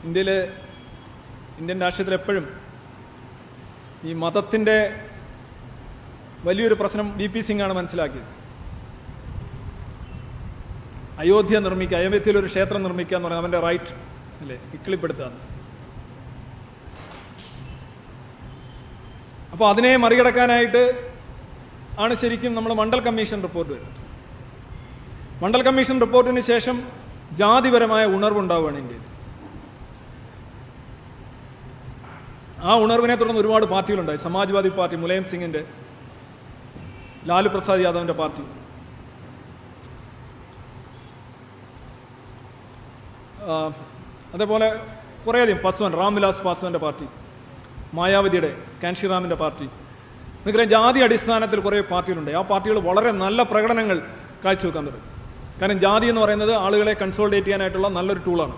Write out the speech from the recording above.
Indian രാഷ്ട്രീയത്തിൽ എപ്പോഴും ഈ മതത്തിൻ്റെ വലിയൊരു പ്രശ്നം വി.പി. സിംഗാണ് മനസ്സിലാക്കിയത്. അയോധ്യയിലൊരു ക്ഷേത്രം നിർമ്മിക്കുക എന്ന് പറഞ്ഞാൽ അവൻ്റെ റൈറ്റ് അല്ലേ, ഇക്കിളിപ്പെടുത്തുക. അപ്പോൾ അതിനെ മറികടക്കാനായിട്ട് ആണ് ശരിക്കും നമ്മൾ മണ്ഡൽ കമ്മീഷൻ റിപ്പോർട്ട് വരുന്നത്. മണ്ഡൽ കമ്മീഷൻ റിപ്പോർട്ടിന് ശേഷം ജാതിപരമായ ഉണർവുണ്ടാവുകയാണ് ഇന്ത്യയിൽ. ആ ഉണർവിനെ തുടർന്ന് ഒരുപാട് പാർട്ടികളുണ്ടായി. സമാജ്വാദി പാർട്ടി, മുലായം സിംഗിൻ്റെ, ലാലു പ്രസാദ് യാദവിൻ്റെ പാർട്ടി, അതേപോലെ കുറേയധികം രാംവിലാസ് പാസ്വാൻ്റെ പാർട്ടി, മായാവതിയുടെ, കാൻഷിറാമിൻ്റെ പാർട്ടി, നിങ്ങൾക്കറിയാം ജാതി അടിസ്ഥാനത്തിൽ കുറേ പാർട്ടികളുണ്ട്. ആ പാർട്ടികൾ വളരെ നല്ല പ്രകടനങ്ങൾ കാഴ്ചവെക്കാൻ തുടങ്ങി. കാരണം ജാതി എന്ന് പറയുന്നത് ആളുകളെ കൺസോൾഡേറ്റ് ചെയ്യാനായിട്ടുള്ള നല്ലൊരു ടൂളാണ്.